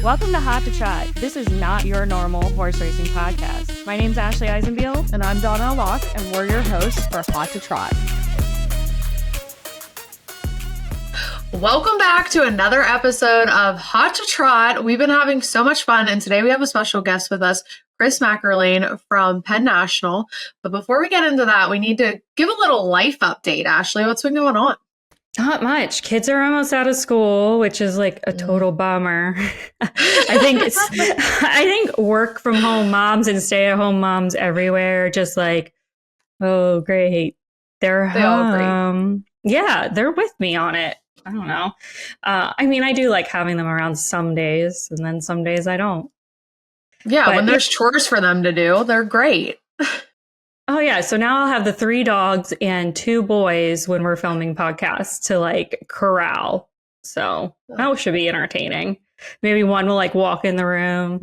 Welcome to Hot to Trot. This is not your normal horse racing podcast. My name's Ashley Eisenbiel. And I'm Donna Locke, and we're your hosts for Hot to Trot. Welcome back to another episode of Hot to Trot. We've been having so much fun, and today we have a special guest with us, McErlean from Penn National. But before we get into that, we need to give a little life update. Ashley, what's been going on? Not much. Kids are almost out of school, which is like a total bummer. I think work from home moms and stay at home moms everywhere just like, oh great, they're home. Yeah, they're with me on it. I don't know. I do like having them around some days, and then some days I don't. Yeah, but when there's chores for them to do, they're great. Oh, yeah. So now I'll have the 3 dogs and 2 boys when we're filming podcasts to like corral. So that should be entertaining. Maybe one will like walk in the room.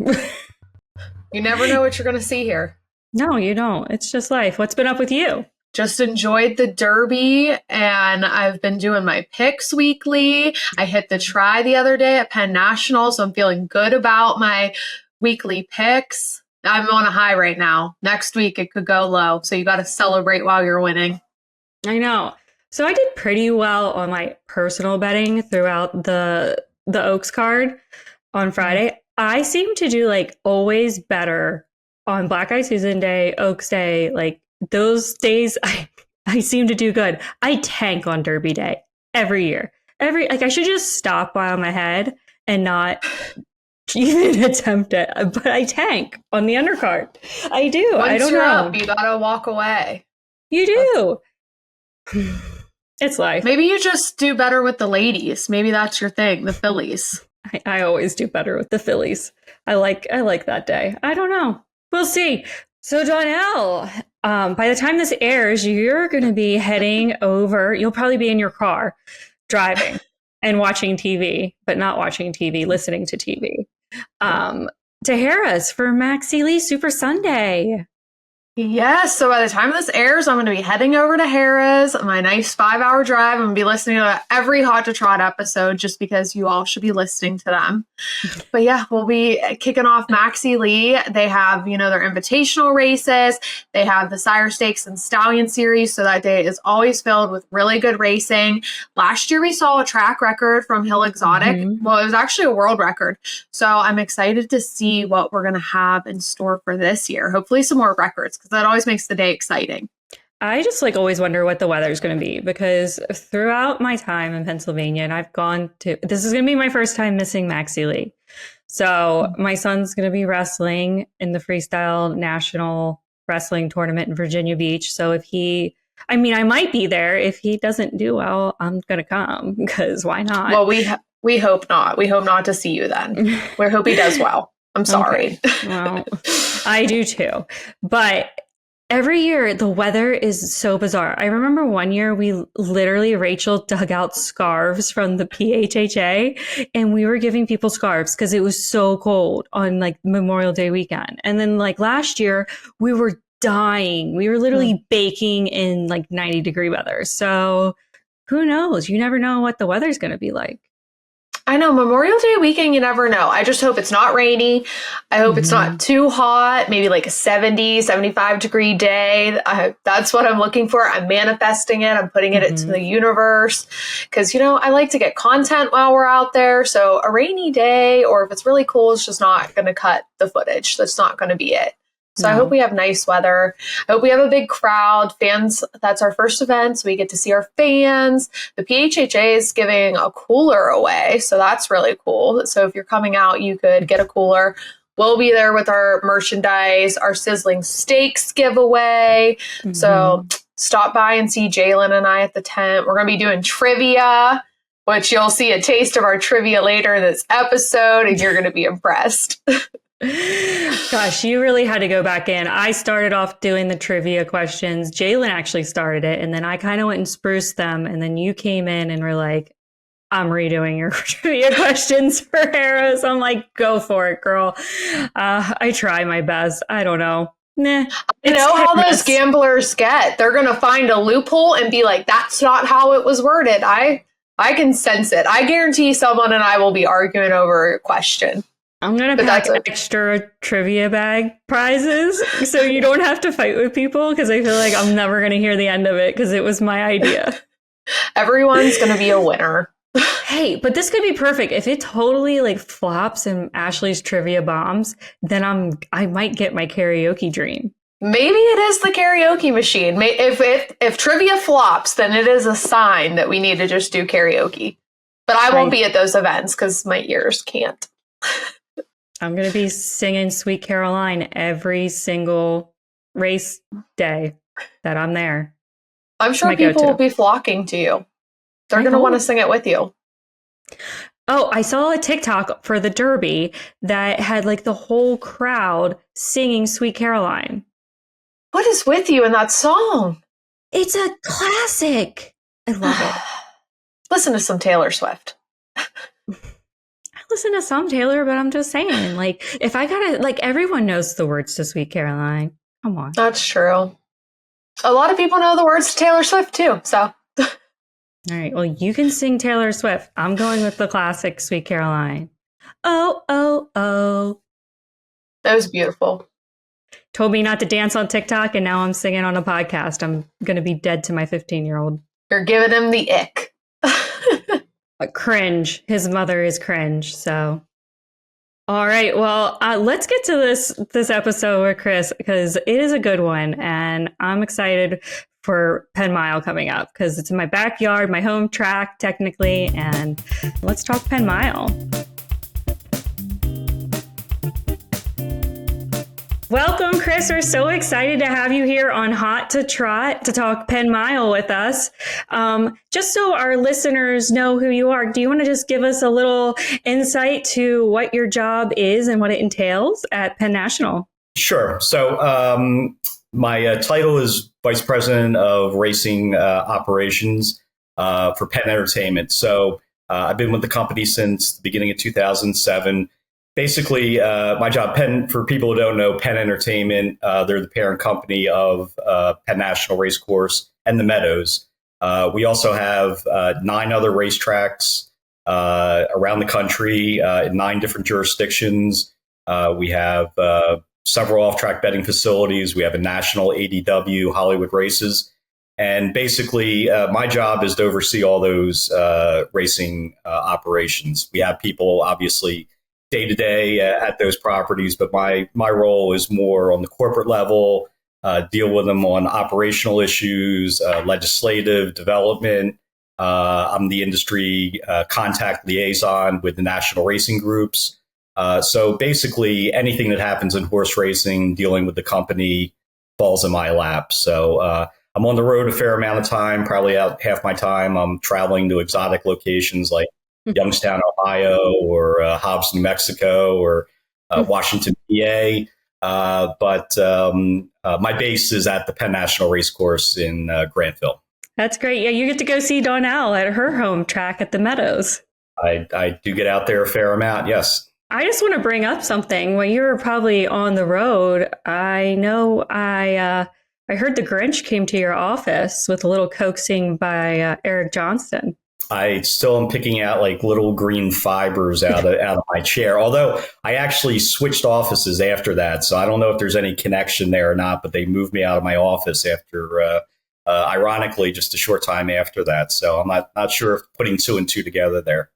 You never know what you're going to see here. No, you don't. It's just life. What's been up with you? Just enjoyed the Derby, and I've been doing my picks weekly. I hit the try the other day at Penn National, so I'm feeling good about my weekly picks. I'm on a high right now. Next week, it could go low. So you got to celebrate while you're winning. I know. So I did pretty well on my personal betting throughout the Oaks card on Friday. I seem to do like always better on Black Eye Susan Day, Oaks Day. Like those days, I seem to do good. I tank on Derby Day every year. I should just stop while I'm ahead and not even attempt it, but I tank on the undercard. I do. Once I don't you're know. Up, you gotta walk away. You do. It's life. Maybe you just do better with the ladies. Maybe that's your thing, the fillies. I always do better with the fillies. I like that day. I don't know. We'll see. So Donnell, by the time this airs, you're going to be heading over. You'll probably be in your car driving and watching TV, but not watching TV, listening to TV. To Harrah's for McErlean Super Sunday. Yes. So by the time this airs, I'm going to be heading over to Harrah's, my nice 5-hour drive. I'm going to be listening to every Hot to Trot episode just because you all should be listening to them. But yeah, we'll be kicking off McErlean. They have, their invitational races. They have the Sire Stakes and Stallion Series. So that day is always filled with really good racing. Last year, we saw a track record from Hill Exotic. Mm-hmm. Well, it was actually a world record. So I'm excited to see what we're going to have in store for this year. Hopefully some more records, because that always makes the day exciting. I just always wonder what the weather's going to be, because throughout my time in Pennsylvania, and this is going to be my first time missing McErlean. So my son's going to be wrestling in the Freestyle National Wrestling Tournament in Virginia Beach. So I might be there. If he doesn't do well, I'm going to come, because why not? Well, we hope not. We hope not to see you then. We hope he does well. I'm sorry. Okay. Well, I do too. But every year the weather is so bizarre. I remember one year Rachel dug out scarves from the PHHA, and we were giving people scarves because it was so cold on like Memorial Day weekend. And then like last year we were dying. We were literally baking in like 90-degree weather. So who knows? You never know what the weather's going to be like. I know, Memorial Day weekend, you never know. I just hope it's not rainy. I hope it's not too hot, maybe like a 70, 75-degree day. That's what I'm looking for. I'm manifesting it. I'm putting it into the universe because, I like to get content while we're out there. So a rainy day, or if it's really cool, it's just not going to cut the footage. That's not going to be it. So I hope we have nice weather. I hope we have a big crowd. Fans, that's our first event, so we get to see our fans. The PHHA is giving a cooler away, so that's really cool. So if you're coming out, you could get a cooler. We'll be there with our merchandise, our Sizzling Steaks giveaway. So stop by and see Jalen and I at the tent. We're going to be doing trivia, which you'll see a taste of our trivia later in this episode, and you're going to be impressed. Gosh, you really had to go back in. I started off doing the trivia questions. Jalen actually started it, and then I kind of went and spruced them, and then you came in and were like, I'm redoing your trivia questions for Harrah's. I'm like, go for it, girl. I try my best. I don't know. Nah. You know how those gamblers get. They're going to find a loophole and be like, that's not how it was worded. I can sense it. I guarantee someone and I will be arguing over a question. I'm going to But pack that's a, extra trivia bag prizes so you don't have to fight with people because I feel like I'm never going to hear the end of it because it was my idea. everyone's going to be a winner. Hey, but this could be perfect. If it totally like flops and Ashley's trivia bombs, then I might get my karaoke dream. Maybe it is the karaoke machine. If trivia flops, then it is a sign that we need to just do karaoke. But I won't be at those events because my ears can't. I'm going to be singing Sweet Caroline every single race day that I'm there. I'm sure people will be flocking to you. They're going to want to sing it with you. Oh, I saw a TikTok for the Derby that had like the whole crowd singing Sweet Caroline. What is with you in that song? It's a classic. I love it. Listen to some Taylor Swift. I listen to some Taylor, but I'm just saying, like, if I gotta, like, everyone knows the words to Sweet Caroline. Come on. That's true. A lot of people know the words to Taylor Swift too, so. All right, well, you can sing Taylor Swift. I'm going with the classic Sweet Caroline. Oh, oh, oh. That was beautiful. Told me not to dance on TikTok, and now I'm singing on a podcast. I'm going to be dead to my 15-year-old. You're giving him the ick. Cringe. His mother is cringe, so. All right, well, let's get to this episode with Chris, because it is a good one, and I'm excited for Penn Mile coming up, because it's in my backyard, my home track, technically, and let's talk Penn Mile. Welcome, Chris. We're so excited to have you here on Hot to Trot to talk Penn Mile with us. Just so our listeners know who you are, do you want to just give us a little insight to what your job is and what it entails at Penn National? Sure. So my title is Vice President of Racing Operations for Penn Entertainment. So I've been with the company since the beginning of 2007. Basically, my job, Penn, for people who don't know, Penn Entertainment, they're the parent company of Penn National Racecourse and the Meadows. We also have 9 other racetracks around the country in 9 different jurisdictions. We have several off-track betting facilities. We have a national ADW, Hollywood Races. And basically, my job is to oversee all those racing operations. We have people, obviously, day-to-day at those properties, but my role is more on the corporate level, deal with them on operational issues, legislative development. I'm the industry contact liaison with the national racing groups. So basically anything that happens in horse racing, dealing with the company, falls in my lap. So I'm on the road a fair amount of time, probably out half my time. I'm traveling to exotic locations like Youngstown, Ohio, or Hobbs, New Mexico, or Washington, PA. But my base is at the Penn National Racecourse in Grantville. That's great. Yeah, you get to go see Donnell at her home track at the Meadows. I do get out there a fair amount, yes. I just want to bring up something. When you were probably on the road, I know I heard the Grinch came to your office with a little coaxing by Eric Johnston. I still am picking out like little green fibers out of my chair. Although I actually switched offices after that, so I don't know if there's any connection there or not. But they moved me out of my office after, ironically, just a short time after that. So I'm not sure if putting 2 and 2 together there.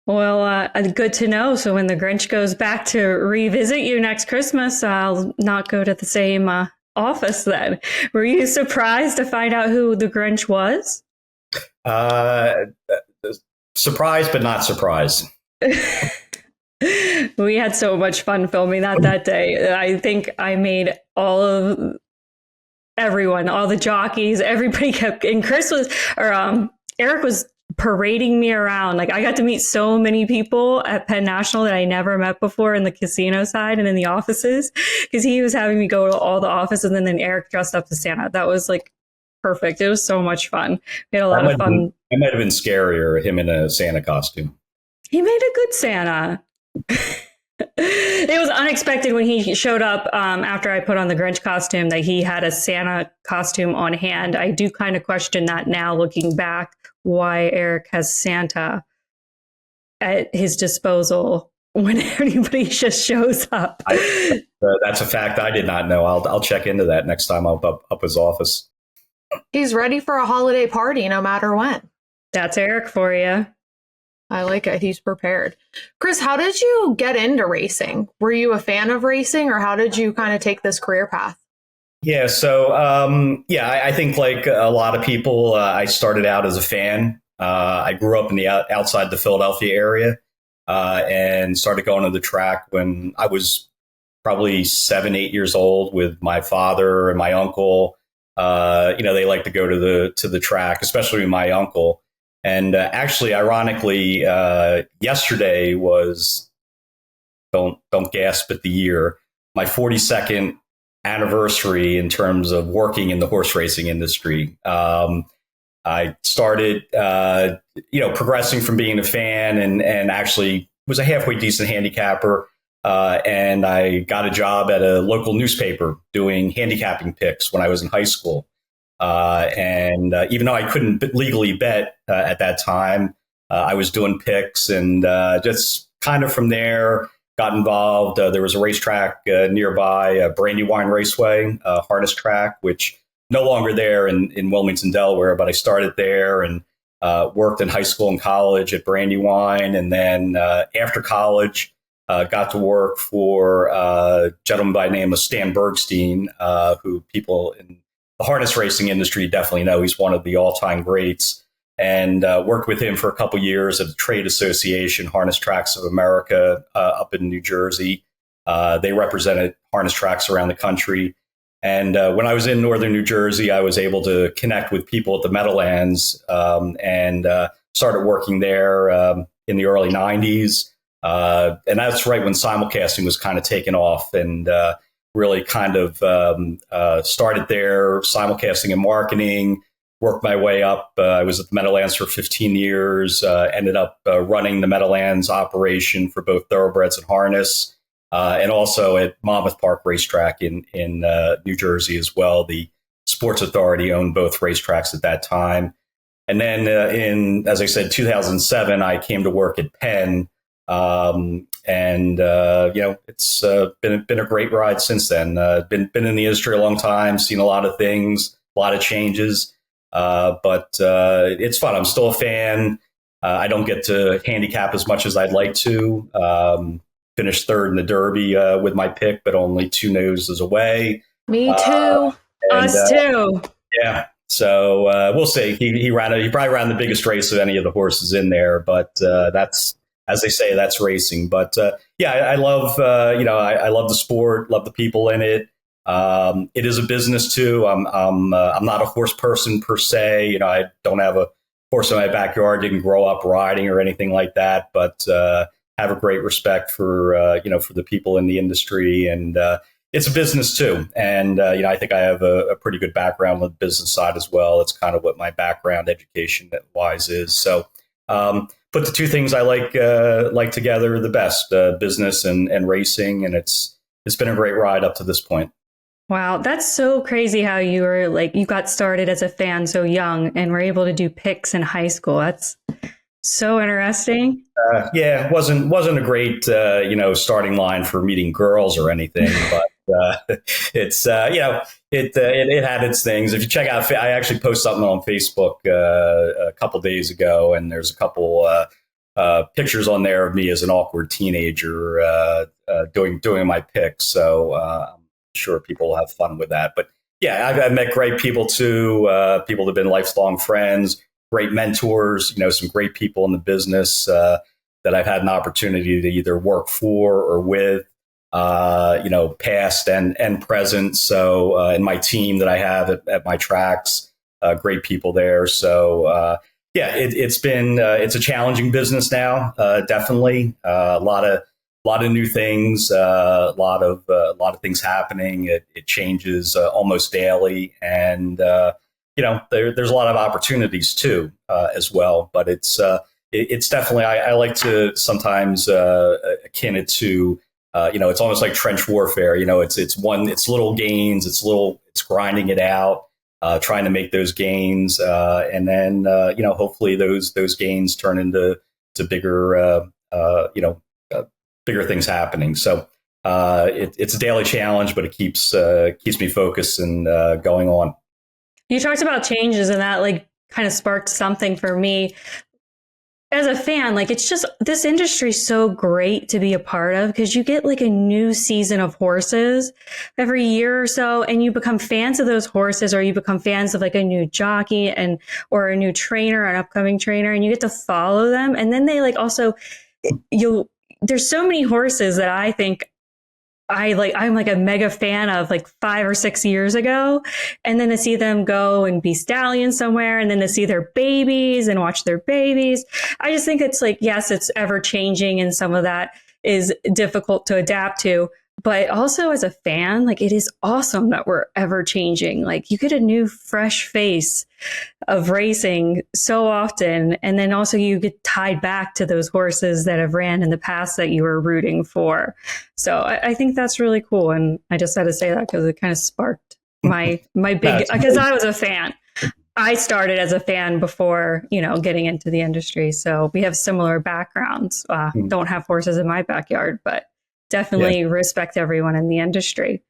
Well, good to know. So when the Grinch goes back to revisit you next Christmas, I'll not go to the same office then. Were you surprised to find out who the Grinch was? Surprised, but not surprised. We had so much fun filming that day. I think I made all of everyone, all the jockeys, everybody kept, and Eric was parading me around. Like, I got to meet so many people at Penn National that I never met before in the casino side and in the offices, because he was having me go to all the offices, and then Eric dressed up as Santa. That was like perfect. It was so much fun. We had a lot of fun. It might have been scarier, him in a Santa costume. He made a good Santa. It was unexpected when he showed up after I put on the Grinch costume that he had a Santa costume on hand. I do kind of question that now, looking back, why Eric has Santa at his disposal when anybody just shows up. That's a fact I did not know. I'll check into that next time I'm up his office. He's ready for a holiday party no matter when. That's Eric for you. I like it. He's prepared. Chris, how did you get into racing? Were you a fan of racing, or how did you kind of take this career path? Yeah, so I think like a lot of people, I started out as a fan. I grew up in the outside the Philadelphia area and started going to the track when I was probably 7, 8 years old with my father and my uncle. They like to go to the track, especially my uncle. And actually, ironically, yesterday was, don't gasp at the year, my 42nd anniversary in terms of working in the horse racing industry. I started, progressing from being a fan and actually was a halfway decent handicapper. And I got a job at a local newspaper doing handicapping picks when I was in high school. And even though I couldn't legally bet at that time, I was doing picks, and just kind of from there got involved. There was a racetrack nearby, Brandywine Raceway, harness track, which no longer there in Wilmington, Delaware, but I started there and worked in high school and college at Brandywine. And then after college, got to work for a gentleman by the name of Stan Bergstein, who people in the harness racing industry definitely know. He's one of the all-time greats, and worked with him for a couple years at the trade association, Harness Tracks of America, up in New Jersey. They represented harness tracks around the country. And when I was in northern New Jersey, I was able to connect with people at the Meadowlands and started working there in the early 90s. And that's right when simulcasting was kind of taken off, and really kind of started there, simulcasting and marketing, worked my way up. I was at the Meadowlands for 15 years, ended up running the Meadowlands operation for both thoroughbreds and harness, and also at Monmouth Park Racetrack in New Jersey as well. The Sports Authority owned both racetracks at that time. And then in, as I said, 2007, I came to work at Penn. It's been a great ride since then. Been in the industry a long time, seen a lot of things, a lot of changes, but it's fun. I'm still a fan. I don't get to handicap as much as I'd like to. Finished third in the Derby with my pick, but only 2 noses away. Me too. Us too. Yeah. So we'll see. He probably ran the biggest race of any of the horses in there, but that's, as they say, that's racing. But I love, I love the sport, love the people in it. It is a business too. I'm not a horse person per se. I don't have a horse in my backyard. Didn't grow up riding or anything like that, but have a great respect for, for the people in the industry, and it's a business too. And, I think I have a pretty good background on the business side as well. It's kind of what my background education wise is. So, put the two things I like together the best, business and racing. And it's been a great ride up to this point. Wow. That's so crazy how you were you got started as a fan so young and were able to do picks in high school. That's so interesting. It wasn't a great, starting line for meeting girls or anything, but it's, it had its things. If you check out, I actually posted something on Facebook a couple days ago, and there's a couple pictures on there of me as an awkward teenager doing my picks. So I'm sure people will have fun with that. But yeah, I've met great people too, people that have been lifelong friends, great mentors, some great people in the business that I've had an opportunity to either work for or with. Past and present. So, in my team that I have at my tracks, great people there. So, it's a challenging business now. Definitely, a lot of new things, a lot of things happening. It changes almost daily, and there's a lot of opportunities too as well. But it's definitely, I like to sometimes akin it to. It's almost like trench warfare. It's little gains, it's grinding it out, trying to make those gains, and then hopefully those gains turn into bigger bigger things happening. So it's a daily challenge, but it keeps me focused and going on. You talked about changes, and that like kind of sparked something for me as a fan. Like, it's just, this industry is so great to be a part of, because you get like a new season of horses every year or so, and you become fans of those horses, or you become fans of like a new jockey or a new trainer, an upcoming trainer, and you get to follow them. And then they like also, there's so many horses that I think I'm like a mega fan of like 5 or 6 years ago. And then to see them go and be stallions somewhere, and then to see their babies and watch their babies. I just think it's like, yes, it's ever changing, and some of that is difficult to adapt to. But also as a fan, like, it is awesome that we're ever changing. Like, you get a new fresh face of racing so often. And then also you get tied back to those horses that have ran in the past that you were rooting for. So I think that's really cool. And I just had to say that because it kind of sparked my big, because I was a fan. I started as a fan before, getting into the industry. So we have similar backgrounds. Don't have horses in my backyard, but definitely respect everyone in the industry.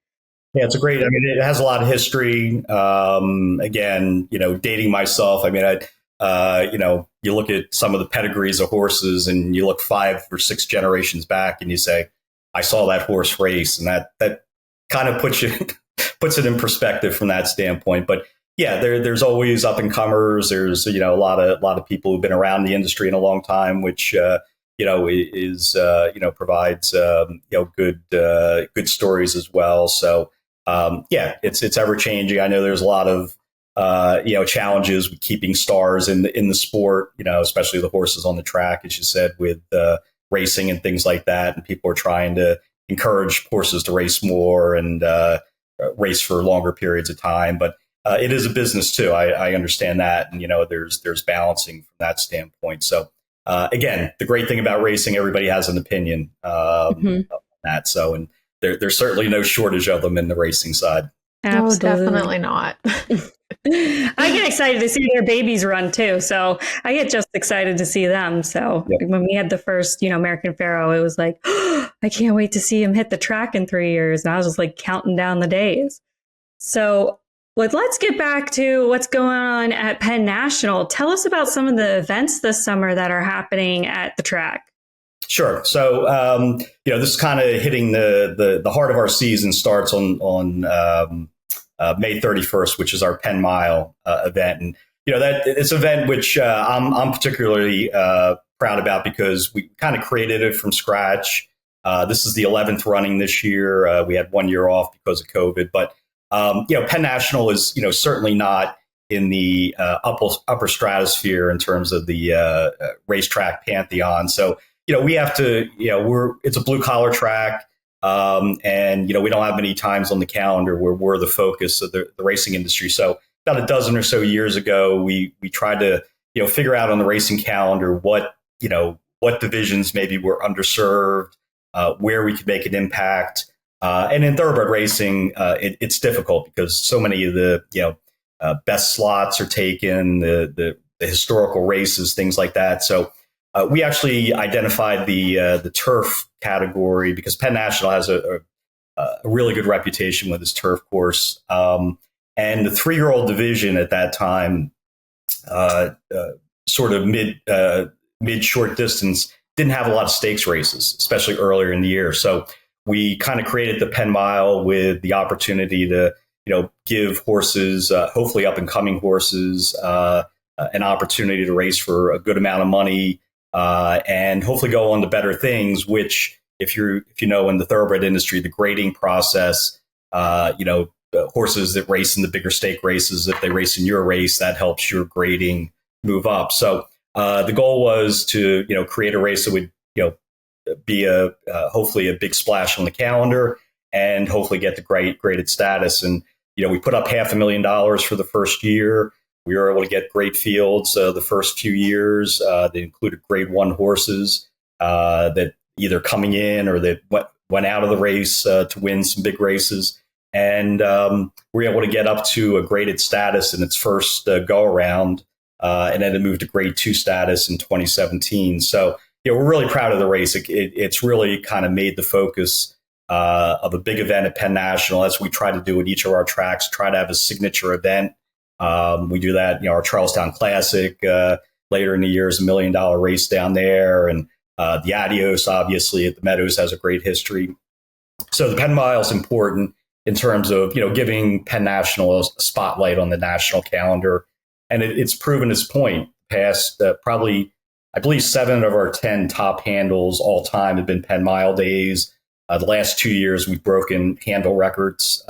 Yeah, it's it has a lot of history. Again, dating myself. You look at some of the pedigrees of horses, and you look 5 or 6 generations back, and you say, I saw that horse race, and that kind of puts it in perspective from that standpoint. But yeah, there's always up and comers. There's a lot of people who've been around the industry in a long time, which provides good stories as well. So it's ever changing. I know there's a lot of challenges with keeping stars in the sport, especially the horses on the track, as you said, with racing and things like that. And people are trying to encourage horses to race more and race for longer periods of time. But it is a business too. I understand that, and there's balancing from that standpoint. So. Again, the great thing about racing, everybody has an opinion on that. So, and there's certainly no shortage of them in the racing side. Absolutely. No, definitely not. I get excited to see their babies run too. So I get just excited to see them. So when we had the first, American Pharoah, it was like, I can't wait to see him hit the track in 3 years. And I was just like counting down the days. So let's get back to what's going on at Penn National. Tell us about some of the events this summer that are happening at the track. Sure. So, this is kind of hitting the heart of our season. Starts on May 31st, which is our Penn Mile event. And, that it's an event which I'm particularly proud about, because we kind of created it from scratch. This is the 11th running this year. We had 1 year off because of COVID, but Penn National is, certainly not in the upper stratosphere in terms of the racetrack pantheon. So, we have to, it's a blue collar track. And, we don't have many times on the calendar where we're the focus of the racing industry. So about a dozen or so years ago, we tried to, figure out on the racing calendar what divisions maybe were underserved, where we could make an impact. And in thoroughbred racing, it's difficult because so many of the best slots are taken, the historical races, things like that. So we actually identified the turf category, because Penn National has a really good reputation with its turf course. And the 3-year-old division at that time, sort of mid short distance, didn't have a lot of stakes races, especially earlier in the year. So we kind of created the Penn Mile with the opportunity to, give horses, hopefully up and coming horses, an opportunity to race for a good amount of money, and hopefully go on to better things. Which, if you know, in the thoroughbred industry, the grading process, horses that race in the bigger stake races, if they race in your race, that helps your grading move up. So the goal was to, create a race that would, be hopefully a big splash on the calendar, and hopefully get the graded status. And, we put up $500,000 for the first year. We were able to get great fields the first few years. They included grade 1 horses that either coming in or that went out of the race to win some big races. And we were able to get up to a graded status in its first go around. And then it moved to grade 2 status in 2017. So, we're really proud of the race. It's really kind of made the focus of a big event at Penn National, as we try to do at each of our tracks, try to have a signature event. We do that, our Charlestown Classic later in the year is $1 million race down there. And the Adios, obviously, at the Meadows has a great history. So the Penn Mile is important in terms of, giving Penn National a spotlight on the national calendar. And it's proven its point. Past probably, I believe, 7 of our 10 top handles all time have been Penn Mile days. The last 2 years, we've broken handle records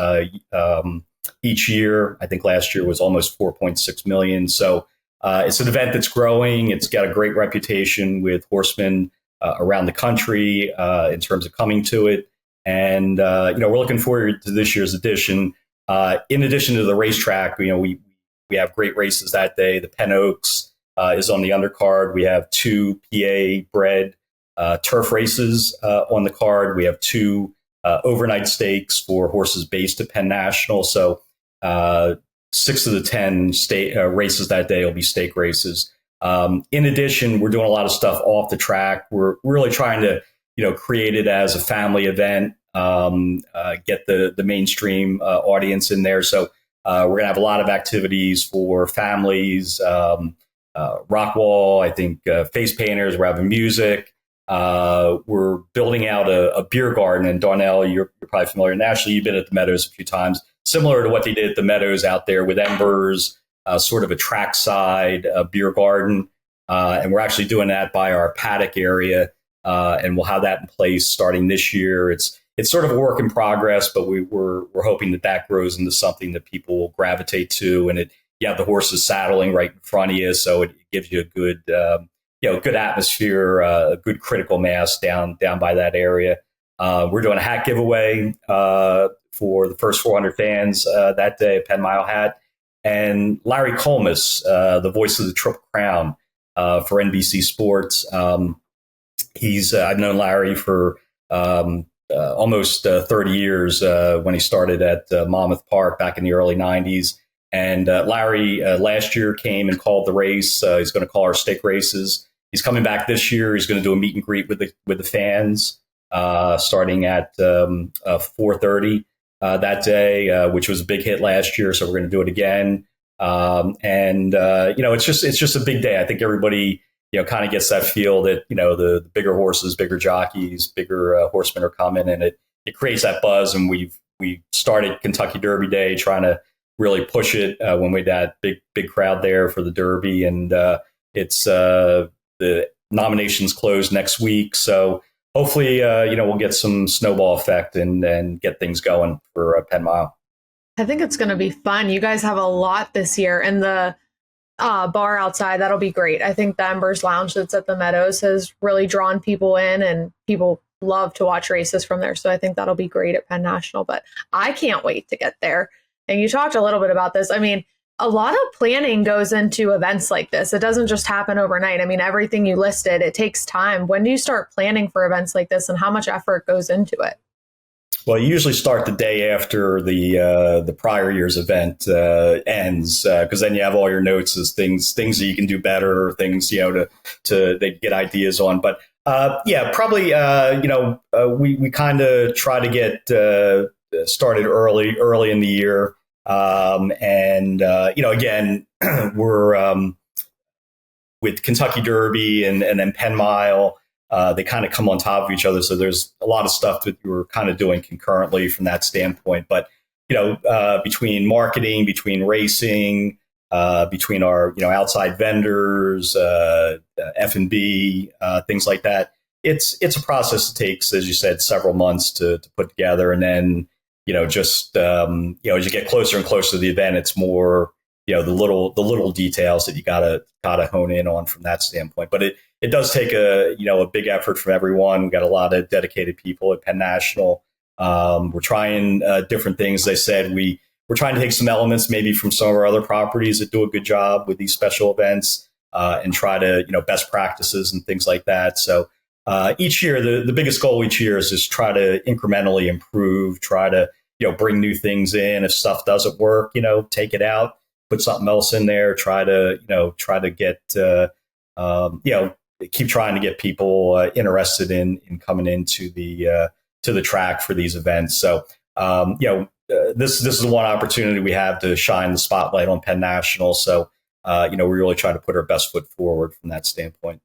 each year. I think last year was almost 4.6 million. So it's an event that's growing. It's got a great reputation with horsemen around the country in terms of coming to it. And, we're looking forward to this year's edition. In addition to the racetrack, we have great races that day. The Penn Oaks is on the undercard. We have 2 PA bred turf races on the card. We have 2 overnight stakes for horses based at Penn National. So 6 of the 10 races that day will be stake races. In addition, we're doing a lot of stuff off the track. We're really trying to, create it as a family event, get the mainstream audience in there. So we're going to have a lot of activities for families, rock wall, I think face painters, we're having music. We're building out a beer garden. And Darnell, you're probably familiar. And Ashley, you've been at the Meadows a few times, similar to what they did at the Meadows out there with Embers, sort of a trackside beer garden. And we're actually doing that by our paddock area. And we'll have that in place starting this year. It's sort of a work in progress, but we're hoping that grows into something that people will gravitate to. And you have the horses saddling right in front of you, so it gives you a good good atmosphere, a good critical mass down by that area. We're doing a hat giveaway for the first 400 fans that day, a Penn Mile hat. And Larry Colmus, the voice of the Triple Crown for NBC Sports. I've known Larry for almost 30 years when he started at Monmouth Park back in the early 90s. And Larry last year came and called the race. He's going to call our stake races. He's coming back this year. He's going to do a meet and greet with the fans starting at 4:30 that day, which was a big hit last year. So we're going to do it again. It's just a big day. I think everybody kind of gets that feel that the bigger horses, bigger jockeys, bigger horsemen are coming, and it creates that buzz. And we started Kentucky Derby Day trying to really push it when we had that big crowd there for the Derby, and it's the nominations close next week. So hopefully, we'll get some snowball effect and get things going for Penn Mile. I think it's going to be fun. You guys have a lot this year, and the bar outside, that'll be great. I think the Embers Lounge that's at the Meadows has really drawn people in, and people love to watch races from there. So I think that'll be great at Penn National, but I can't wait to get there. And you talked a little bit about this. I mean, a lot of planning goes into events like this. It doesn't just happen overnight. I mean, everything you listed, it takes time. When do you start planning for events like this, and how much effort goes into it? Well, you usually start the day after the prior year's event ends, because then you have all your notes as things that you can do better, or things to they get ideas on. But probably we kind of try to get started early in the year, again we're with Kentucky Derby and then Penn Mile. They kind of come on top of each other. So there's a lot of stuff that we're kind of doing concurrently from that standpoint. But, between marketing, between racing, between our, outside vendors, F&B, things like that, it's a process that takes, as you said, several months to put together. And then, as you get closer and closer to the event, it's more, the little details that you gotta hone in on from that standpoint. But it does take a big effort from everyone. We've got a lot of dedicated people at Penn National. We're trying different things. As I said, we're trying to take some elements maybe from some of our other properties that do a good job with these special events and try to, best practices and things like that. So each year, the biggest goal each year is just try to incrementally improve, try to, bring new things in. If stuff doesn't work, take it out, put something else in there, try to get, keep trying to get people interested in coming into the to the track for these events. So this is the one opportunity we have to shine the spotlight on Penn National. So we really try to put our best foot forward from that standpoint.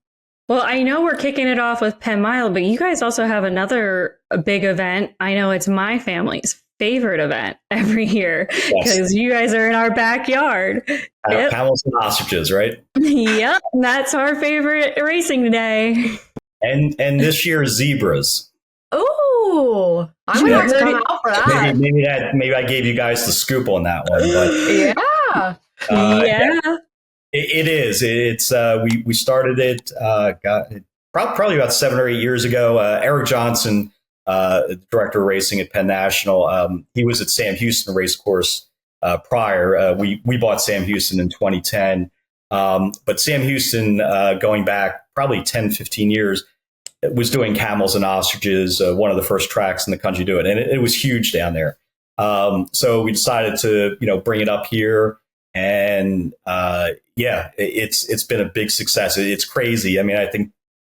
Well, I know we're kicking it off with Penn Mile, but you guys also have another big event. I know it's my family's favorite event every year because you guys are in our backyard. Camels and ostriches, right? Yep, that's our favorite racing day. And this year, zebras. Ooh, I'm gonna have to come out for that. Maybe I gave you guys the scoop on that one, but yeah. It is. It's we started it probably about 7 or 8 years ago. Eric Johnson, the director of racing at Penn National, he was at Sam Houston Racecourse prior. We bought Sam Houston in 2010, but Sam Houston, going back probably 10, 15 years, was doing camels and ostriches, one of the first tracks in the country to do it, and it was huge down there. So we decided to bring it up here. And it's been a big success. It's crazy. I mean, I think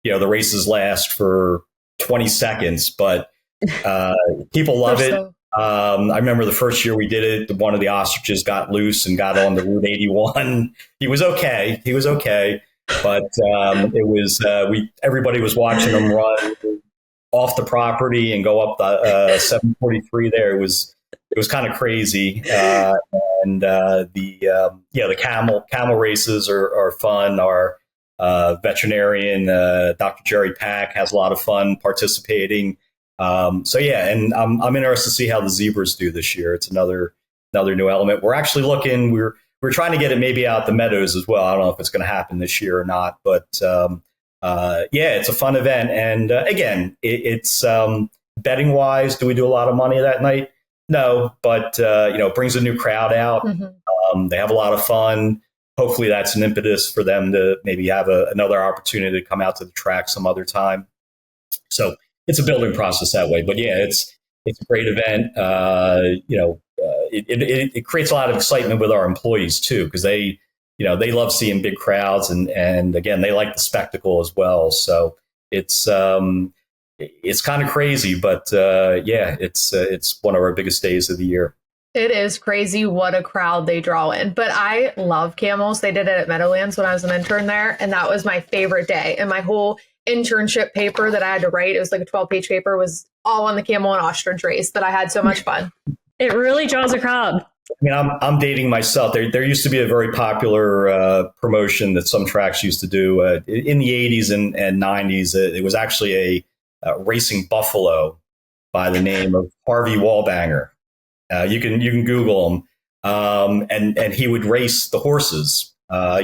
the races last for 20 seconds, but people love it. I remember the first year we did it, one of the ostriches got loose and got on the Route 81. He was okay, but it was everybody was watching him run off the property and go up the 743 there. It was kind of crazy. And the camel races are fun. Our veterinarian, Dr. Jerry Pack, has a lot of fun participating. And I'm interested to see how the zebras do this year. It's another new element. We're actually looking. We're trying to get it maybe out the meadows as well. I don't know if it's going to happen this year or not, but it's a fun event. And again, it's betting wise. Do we do a lot of money that night? No, but it brings a new crowd out. Mm-hmm. They have a lot of fun. Hopefully that's an impetus for them to maybe have another opportunity to come out to the track some other time. So it's a building process that way. But yeah, it's a great event. It creates a lot of excitement with our employees too, because they love seeing big crowds and again, they like the spectacle as well. So it's kind of crazy, but it's one of our biggest days of the year. It is crazy what a crowd they draw in. But I love camels. They did it at Meadowlands when I was an intern there, and that was my favorite day. And my whole internship paper that I had to write, it was like a 12-page paper, was all on the camel and ostrich race. That I had so much fun. It really draws a crowd. I mean, I'm dating myself. There used to be a very popular promotion that some tracks used to do in the 80s and 90s. It was actually a racing buffalo by the name of Harvey Wallbanger. You can Google him, and he would race the horses, a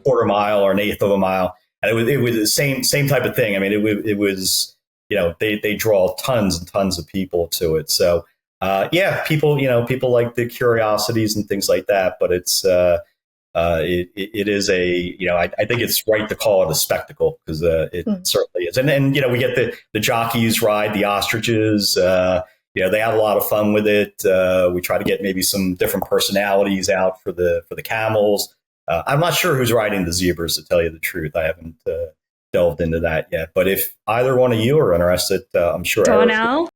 quarter mile or an eighth of a mile, and it was the same type of thing. I mean, it was they draw tons and tons of people to it. So people like the curiosities and things like that, but it's it is I think it's right to call it a spectacle because it certainly is. And then we get the jockeys ride the ostriches. They have a lot of fun with it. We try to get maybe some different personalities out for the camels. I'm not sure who's riding the zebras, to tell you the truth. I haven't delved into that yet. But if either one of you are interested, I'm sure. Donnell?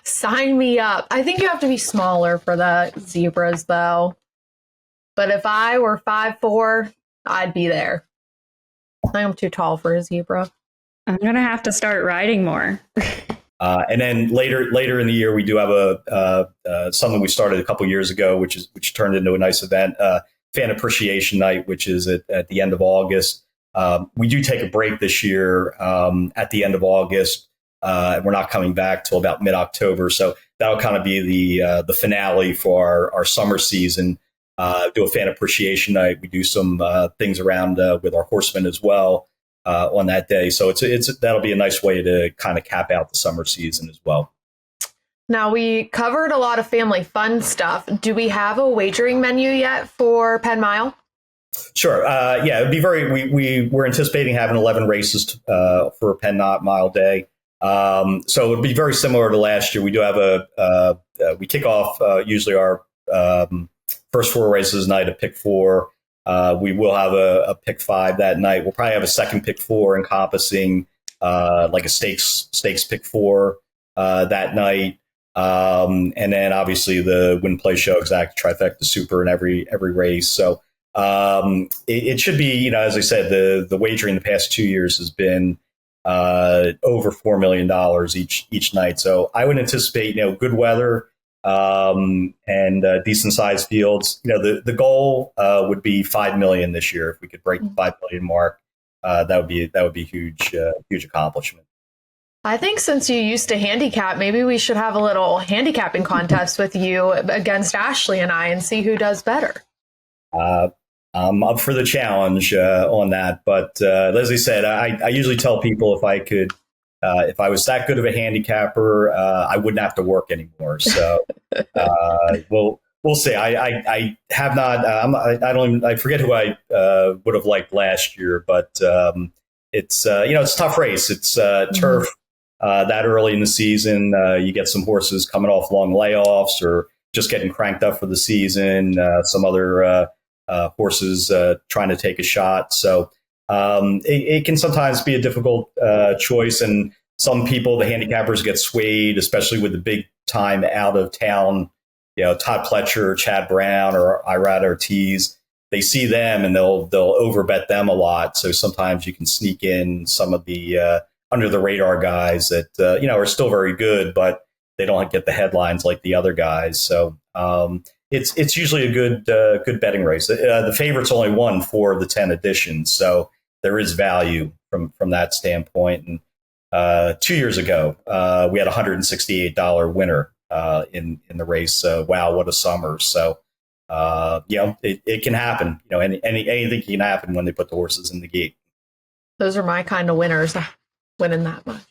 Sign me up. I think you have to be smaller for the zebras, though. But if I were 5'4", I'd be there. I think I'm too tall for a zebra. I'm going to have to start riding more. And then later in the year, we do have something we started a couple years ago, which turned into a nice event, Fan Appreciation Night, which is at the end of August. We do take a break this year at the end of August. We're not coming back till about mid-October, so that'll kind of be the finale for our summer season. Do a Fan Appreciation Night. We do some things around with our horsemen as well. On that day. So that'll be a nice way to kind of cap out the summer season as well. Now, we covered a lot of family fun stuff. Do we have a wagering menu yet for Penn Mile? Sure. It'd be we're anticipating having 11 races for Penn Mile Day. So it'd be very similar to last year. We do have we kick off usually our first 4 races night at pick 4. We will have a pick 5 that night. We'll probably have a second pick 4 encompassing like a stakes pick 4 that night. And then obviously the win, play, show, exact, trifecta, super in every race. So it should be, as I said, the wagering the past 2 years has been over $4 million each night. So I would anticipate, good weather and decent sized fields. The goal would be 5 million this year. If we could break the 5 million mark, that would be huge accomplishment. I think since you used to handicap, maybe we should have a little handicapping contest with you against Ashley and I and see who does better. I'm up for the challenge on that. But Leslie said, I usually tell people if I was that good of a handicapper, I wouldn't have to work anymore. So we'll see. I have not. I forget who I would have liked last year, but it's it's a tough race. It's turf. That early in the season, you get some horses coming off long layoffs or just getting cranked up for the season. Some other horses trying to take a shot. So it can sometimes be a difficult choice. And some people, the handicappers, get swayed, especially with the big time out of town, Todd Pletcher, Chad Brown, or Irad Ortiz. They see them and they'll overbet them a lot. So sometimes you can sneak in some of the under the radar guys that are still very good, but they don't get the headlines like the other guys. So it's usually a good betting race. The favorites only won 4 of the 10 editions, so there is value from that standpoint. And 2 years ago, we had a $168 winner in the race. Wow, what a summer! So it can happen. Anything can happen when they put the horses in the gate. Those are my kind of winners. Winning that much.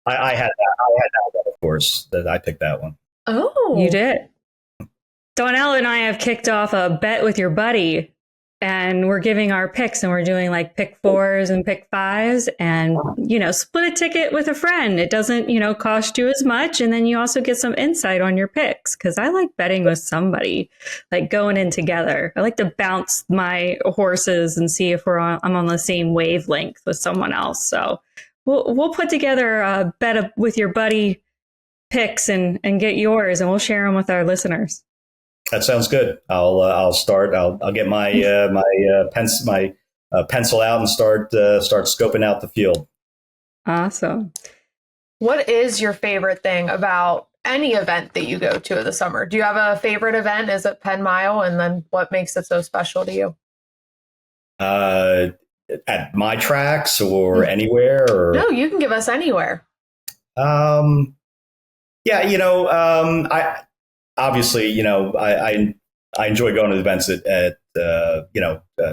I had that, of course, that I picked that one. Oh, You did. Donnell and I have kicked off a bet with your buddy, and we're giving our picks, and we're doing like pick 4s and pick 5s, and split a ticket with a friend. It doesn't cost you as much, and then you also get some insight on your picks, because I like betting with somebody, like going in together. I like to bounce my horses and see if I'm on the same wavelength with someone else. So we'll put together a bet with your buddy picks and get yours, and we'll share them with our listeners. That sounds good. I'll start. I'll get my pencil out and start scoping out the field. Awesome. What is your favorite thing about any event that you go to in the summer? Do you have a favorite event? Is it Penn Mile? And then what makes it so special to you? At my tracks or anywhere? Or no, you can give us anywhere. I obviously, I enjoy going to the events at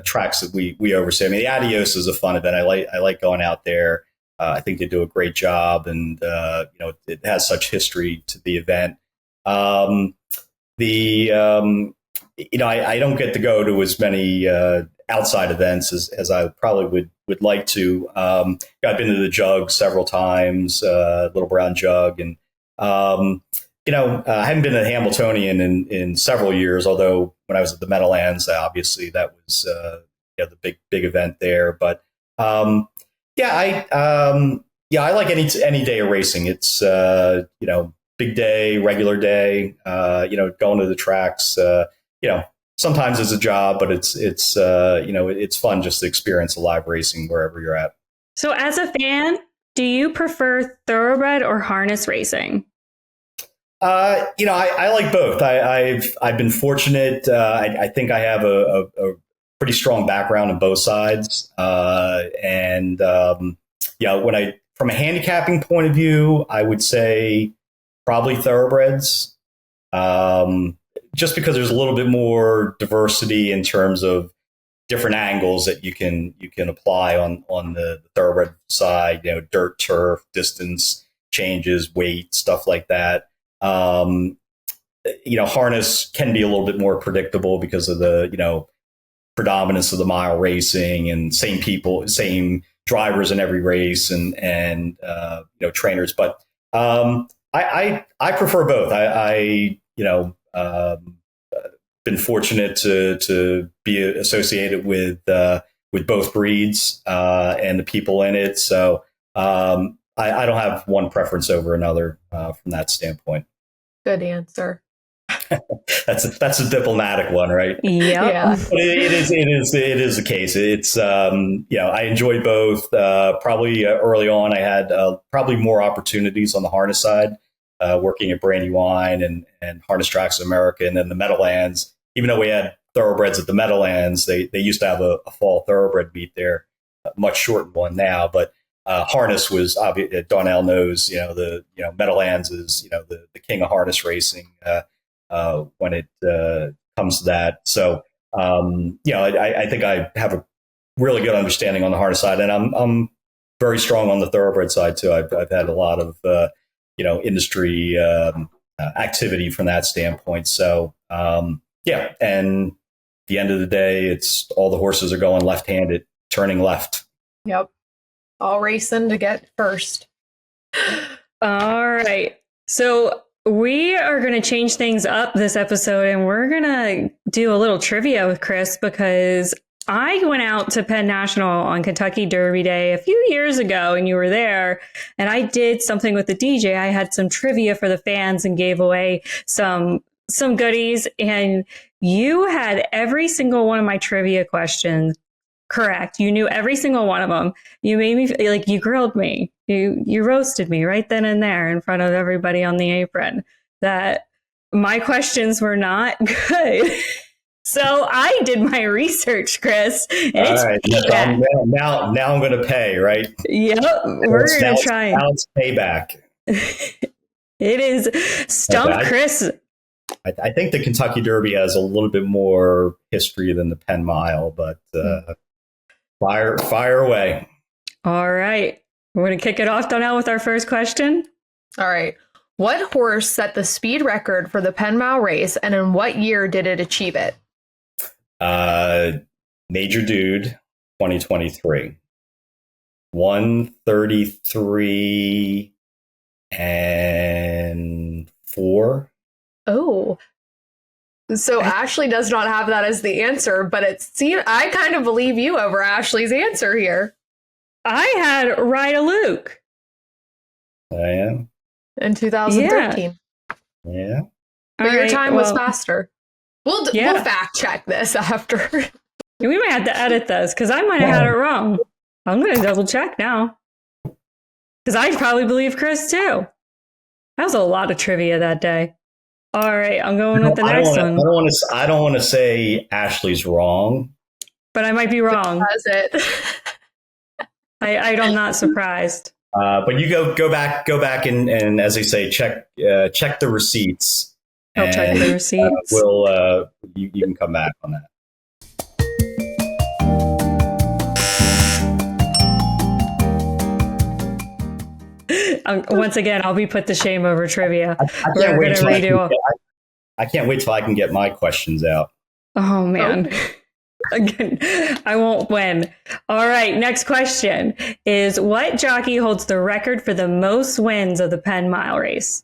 tracks that we oversee. I mean, the Adios is a fun event. I like going out there. I think they do a great job, and it has such history to the event. I don't get to go to as many outside events as I probably would like to. I've been to the Jug several times, Little Brown Jug, and I haven't been to the Hamiltonian in several years. Although when I was at the Meadowlands, obviously that was the big event there. But I like any day of racing. It's big day, regular day. Going to the tracks. Sometimes it's a job, but it's fun just to experience a live racing wherever you're at. So as a fan, do you prefer thoroughbred or harness racing? I like both. I've been fortunate. I think I have a pretty strong background in both sides. From a handicapping point of view, I would say probably thoroughbreds. Just because there's a little bit more diversity in terms of different angles that you can apply on the thoroughbred side, dirt, turf, distance changes, weight, stuff like that. Harness can be a little bit more predictable because of the, predominance of the mile racing and same people, same drivers in every race and trainers. But I prefer both. been fortunate to be associated with both breeds and the people in it. So I don't have one preference over another from that standpoint. Good answer. That's a diplomatic one, right? Yeah. But it is the case. It's I enjoyed both. Probably early on, I had probably more opportunities on the harness side, working at Brandywine and Harness Tracks of America, and then the Meadowlands. Even though we had thoroughbreds at the Meadowlands, they used to have a fall thoroughbred meet there, a much shortened one now. But harness was obvious. Donnell knows, Meadowlands is the king of harness racing. When it comes to that. So, I think I have a really good understanding on the harness side, and I'm very strong on the thoroughbred side too. I've had a lot of, industry activity from that standpoint. So, and at the end of the day, it's all the horses are going left-handed, turning left. Yep. All racing to get first. All right. So we are going to change things up this episode, and we're going to do a little trivia with Chris, because I went out to Penn National on Kentucky Derby Day a few years ago, and you were there, and I did something with the DJ. I had some trivia for the fans and gave away some goodies, and you had every single one of my trivia questions correct. You knew every single one of them. You made me like, you grilled me. You roasted me right then and there in front of everybody on the apron that my questions were not good. So I did my research, Chris. And All right. Now I'm going to pay, right? Yep. We're going to try. Now it's payback. It is Stump Chris. I think the Kentucky Derby has a little bit more history than the Penn Mile, but fire away. All right. We're going to kick it off, Donnell, with our first question. All right. What horse set the speed record for the Penn Mile race, and in what year did it achieve it? Major Dude, 2023. 133 and 4. Oh. So Ashley does not have that as the answer, but I kind of believe you over Ashley's answer here. I had Ride a Luke. I am. In 2013. Yeah. But your time was faster. We'll fact check this after. We might have to edit this because I might have had it wrong. I'm going to double check now. Because I probably believe Chris too. That was a lot of trivia that day. All right, I'm going with the next one. I don't want to say Ashley's wrong. But I might be wrong. Does it? I'm not surprised. But you go back and as they say, check the receipts. I'll check the receipts. You can come back on that. Once again, I'll be put to shame over trivia. I can't wait till I can get my questions out. Oh man. Again, I won't win. All right, next question is, what jockey holds the record for the most wins of the Penn Mile race?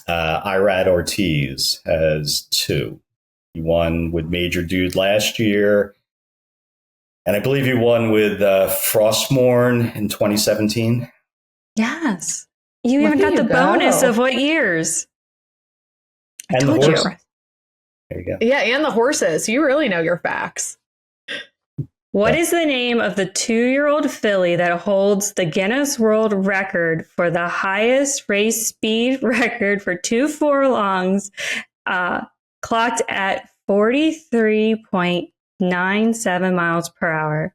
Irad Ortiz has 2. He won with Major Dude last year, and I believe he won with Frostmorn in 2017. Yes. You even got the bonus of what years. I told you. There you go. Yeah, and the horses. You really know your facts. What is the name of the 2-year-old filly that holds the Guinness World Record for the highest race speed record for 2 furlongs, clocked at 43.97 miles per hour?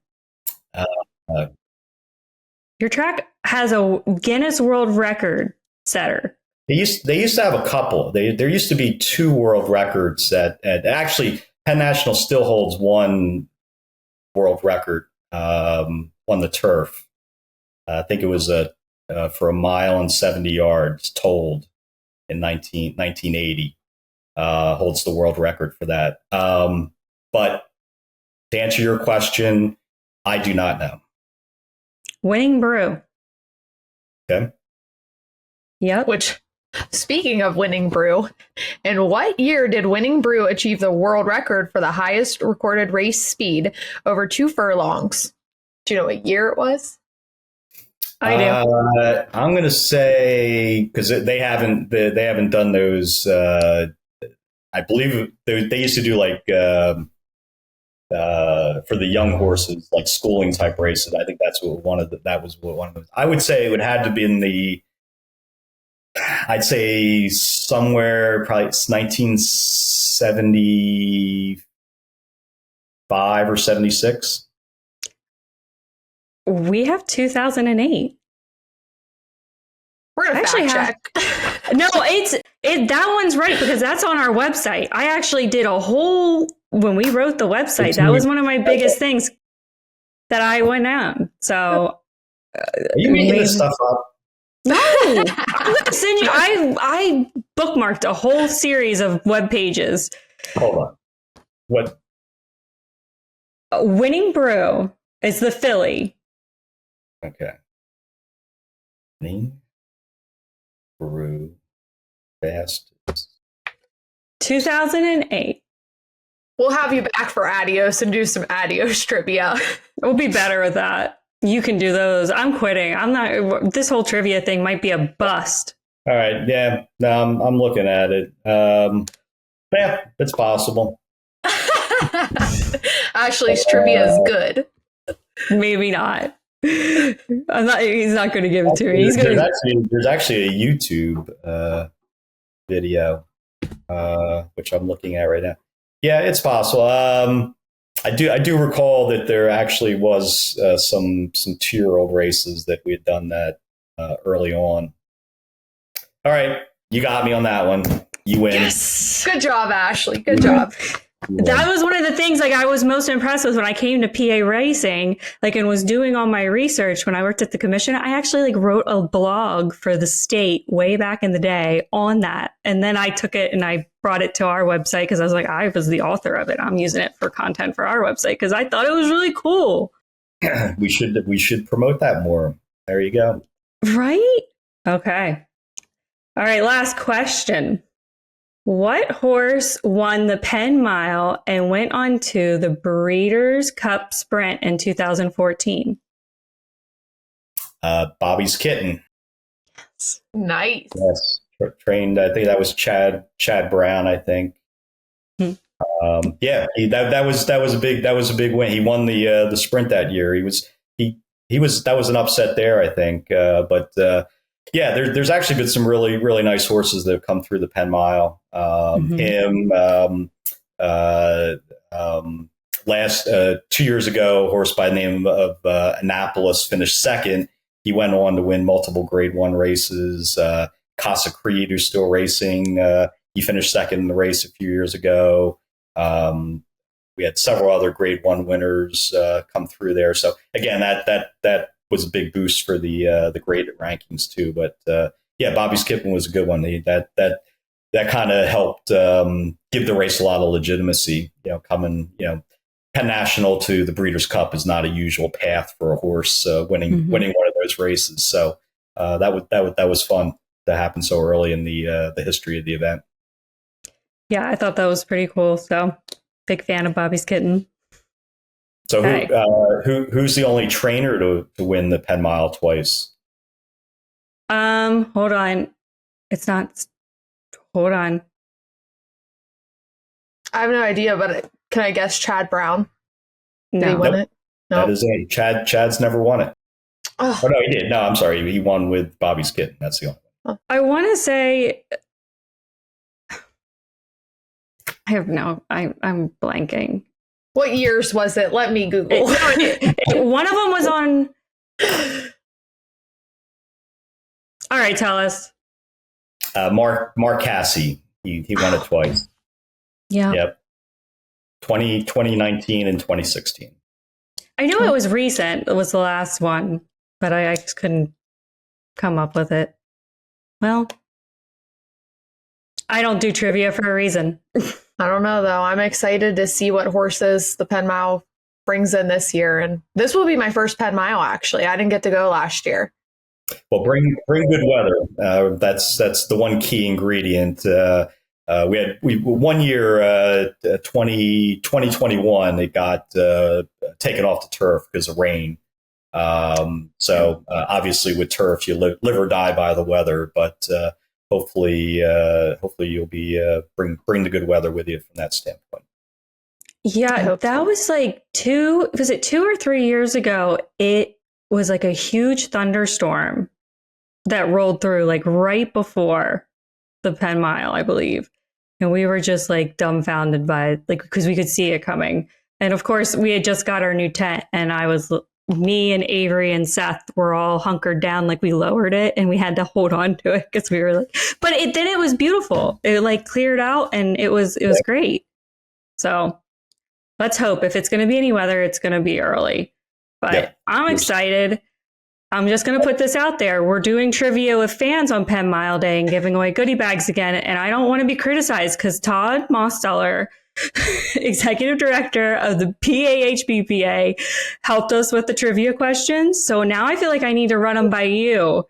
Your track has a Guinness World Record setter. They used to have a couple. There used to be 2 world records that actually Penn National still holds one world record on the turf. I think it was for a mile and 70 yards told in 1980. Holds the world record for that. But to answer your question, I do not know. Winning Brew. Okay. Yep. Which Speaking of Winning Brew, in what year did Winning Brew achieve the world record for the highest recorded race speed over 2 furlongs? Do you know what year it was? I do. I'm going to say because they haven't done those. I believe they used to do like for the young horses, like schooling type races. I think that's what one of those. I would say it would have to be in the. I'd say somewhere probably it's 1975 or 76. We have 2008. We're gonna fact check. No, that one's right because that's on our website. I actually did a whole when we wrote the website. That was one of my biggest things that I went on. So are you making this stuff up? No, I'm gonna send you. I bookmarked a whole series of web pages. Hold on. What? Winning Brew is the filly. Okay. Winning Brew fastest. 2008. We'll have you back for Adios and do some Adios trivia. We'll be better at that. You can do those. I'm quitting. I'm not. This whole trivia thing might be a bust. All right. Yeah. No, I'm looking at it. Yeah, it's possible. Ashley's trivia is good. Maybe not. I'm not. He's not going to give it to me. There's actually a YouTube video which I'm looking at right now. Yeah, it's possible. I do recall that there actually was some 2-year-old races that we had done that early on. All right, you got me on that one. You win. Yes, good job, Ashley. Good job. That was one of the things like I was most impressed with when I came to PA Racing, like and was doing all my research when I worked at the commission. I actually like wrote a blog for the state way back in the day on that. And then I took it and I brought it to our website because I was like, I was the author of it. I'm using it for content for our website because I thought it was really cool. We should promote that more. There you go. Right? Okay. All right, last question. What horse won the Penn Mile and went on to the Breeders' Cup Sprint in 2014? Bobby's Kitten. Nice. Yes, trained. I think that was Chad Brown. I think. Yeah, that was a big win. He won the sprint that year. He was that was an upset there. I think, but. Yeah, there's actually been some really, really nice horses that have come through the Penn Mile. Last 2 years ago, a horse by the name of Annapolis finished second. He went on to win multiple Grade I races. Casa Creed, who's still racing, he finished second in the race a few years ago. We had several other Grade I winners come through there. So again, that was a big boost for the graded rankings too. But yeah, Bobby's Kitten was a good one. That kind of helped give the race a lot of legitimacy. Coming Penn National to the Breeders' Cup is not a usual path for a horse winning one of those races. So that was fun to happen so early in the history of the event. Yeah, I thought that was pretty cool. So big fan of Bobby's Kitten. So who's the only trainer to win the Penn Mile twice? Hold on. It's not. Hold on. I have no idea, but can I guess Chad Brown? Did No. he win it? No. That is it. Chad's never won it. Oh no, he did. No, I'm sorry. He won with Bobby's Kitten. That's the only one. I want to say. I have no. I'm blanking. What years was it? Let me Google. One of them was on. All right, tell us. Mark Cassie. He won it twice. Yeah. Yep. 2019 and 2016. I knew it was recent. It was the last one, but I just couldn't come up with it. Well, I don't do trivia for a reason. I don't know, though. I'm excited to see what horses the Penn Mile brings in this year. And this will be my first Penn Mile, actually. I didn't get to go last year. Well, bring good weather. That's the one key ingredient. We 1 year, 2021, it got taken off the turf because of rain. So obviously with turf, you live or die by the weather. But hopefully you'll be bring the good weather with you from that standpoint. Yeah, that was like 2 or 3 years ago? It was like a huge thunderstorm that rolled through like right before the Penn Mile, I believe. And we were just like dumbfounded by like, because we could see it coming. And of course, we had just got our new tent, and me and Avery and Seth were all hunkered down, like we lowered it and we had to hold on to it because we were like, but then it was beautiful. It like cleared out and it was great. So let's hope if it's going to be any weather, it's going to be early. But I'm excited. I'm just going to put this out there. We're doing trivia with fans on Penn Mile Day and giving away goodie bags again. And I don't want to be criticized because Todd Mosteller, executive director of the PAHBPA, helped us with the trivia questions. So now I feel like I need to run them by you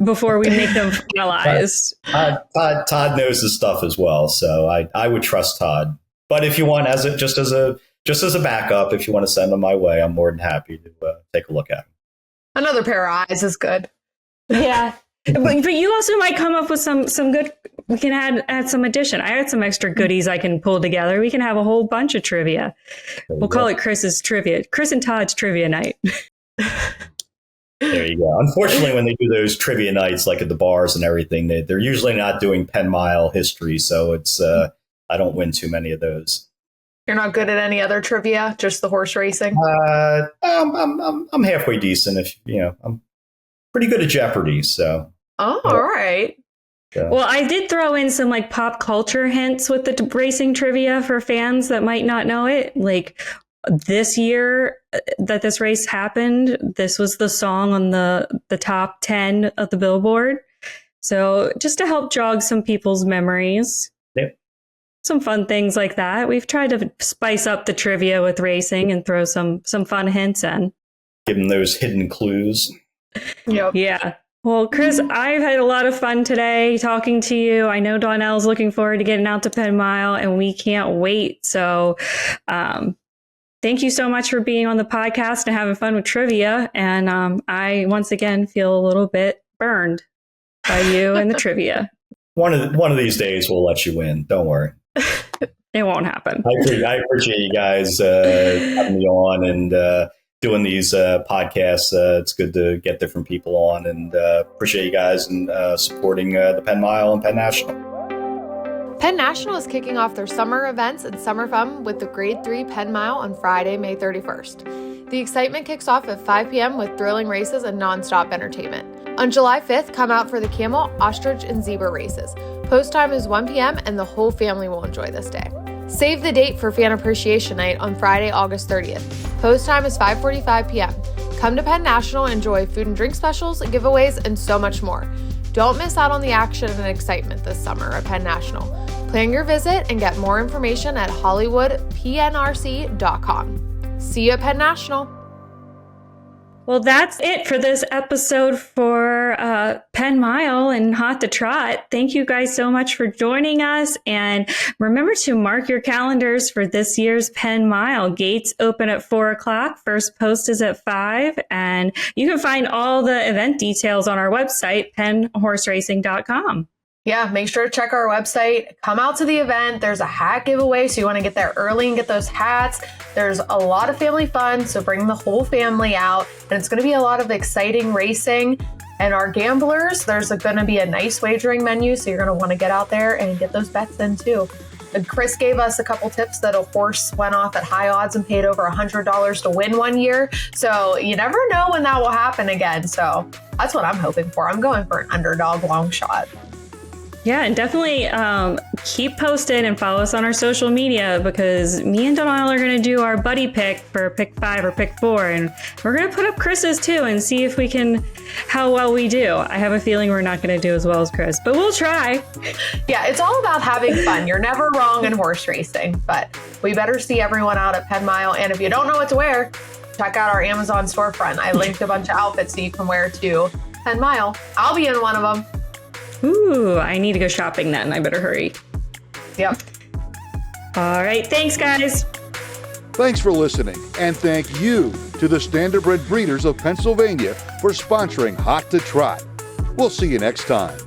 before we make them finalized. Todd knows his stuff as well. So I would trust Todd. But if you want, just as a backup, if you want to send them my way, I'm more than happy to take a look at them. Another pair of eyes is good. Yeah. But you also might come up with some good, we can add some addition. I had some extra goodies I can pull together. We can have a whole bunch of trivia. We'll call it Chris and Todd's trivia night. There you go. Unfortunately, when they do those trivia nights, like at the bars and everything, they're usually not doing Penn Mile history. So it's, I don't win too many of those. You're not good at any other trivia, just the horse racing? I'm halfway decent. I'm pretty good at Jeopardy. So. Oh, all right. Well, I did throw in some like pop culture hints with the racing trivia for fans that might not know it. Like this year that this race happened, this was the song on the top 10 of the Billboard. So just to help jog some people's memories. Yep. Some fun things like that. We've tried to spice up the trivia with racing and throw some fun hints in. Give them those hidden clues. Yep. Yeah. Well, Chris, I've had a lot of fun today talking to you. I know Donnell's looking forward to getting out to Penn Mile, and we can't wait. So thank you so much for being on the podcast and having fun with trivia. And I, once again, feel a little bit burned by you and the trivia. One of these days, we'll let you win. Don't worry. It won't happen. I appreciate you guys having me on and doing these podcasts. It's good to get different people on, and appreciate you guys and supporting the Penn Mile and Penn National. Penn National is kicking off their summer events and summer fun with the Grade III Penn Mile on Friday, May 31st. The excitement kicks off at 5 p.m. with thrilling races and nonstop entertainment. On July 5th, come out for the camel, ostrich, and zebra races. Post time is 1 p.m. and the whole family will enjoy this day. Save the date for Fan Appreciation Night on Friday, August 30th. Post time is 5:45 p.m. Come to Penn National and enjoy food and drink specials, giveaways, and so much more. Don't miss out on the action and excitement this summer at Penn National. Plan your visit and get more information at hollywoodpnrc.com. See you at Penn National. Well, that's it for this episode for Penn Mile and Hot to Trot. Thank you guys so much for joining us. And remember to mark your calendars for this year's Penn Mile. Gates open at 4:00. First post is at 5. And you can find all the event details on our website, pennhorseracing.com. Yeah, make sure to check our website. Come out to the event. There's a hat giveaway, so you want to get there early and get those hats. There's a lot of family fun, so bring the whole family out. And it's going to be a lot of exciting racing. And our gamblers, there's going to be a nice wagering menu, so you're going to want to get out there and get those bets in too. And Chris gave us a couple tips that a horse went off at high odds and paid over $100 to win one year. So you never know when that will happen again. So that's what I'm hoping for. I'm going for an underdog long shot. Yeah, and definitely keep posted and follow us on our social media, because me and Donnell are going to do our buddy pick for pick 5 or pick 4. And we're going to put up Chris's too and see if we can, how well we do. I have a feeling we're not going to do as well as Chris, but we'll try. Yeah, it's all about having fun. You're never wrong in horse racing, but we better see everyone out at Penn Mile. And if you don't know what to wear, check out our Amazon storefront. I linked a bunch of outfits so you can wear to Penn Mile. I'll be in one of them. Ooh, I need to go shopping then. I better hurry. Yep. All right. Thanks, guys. Thanks for listening, and thank you to the Standardbred Breeders of Pennsylvania for sponsoring Hot to Trot. We'll see you next time.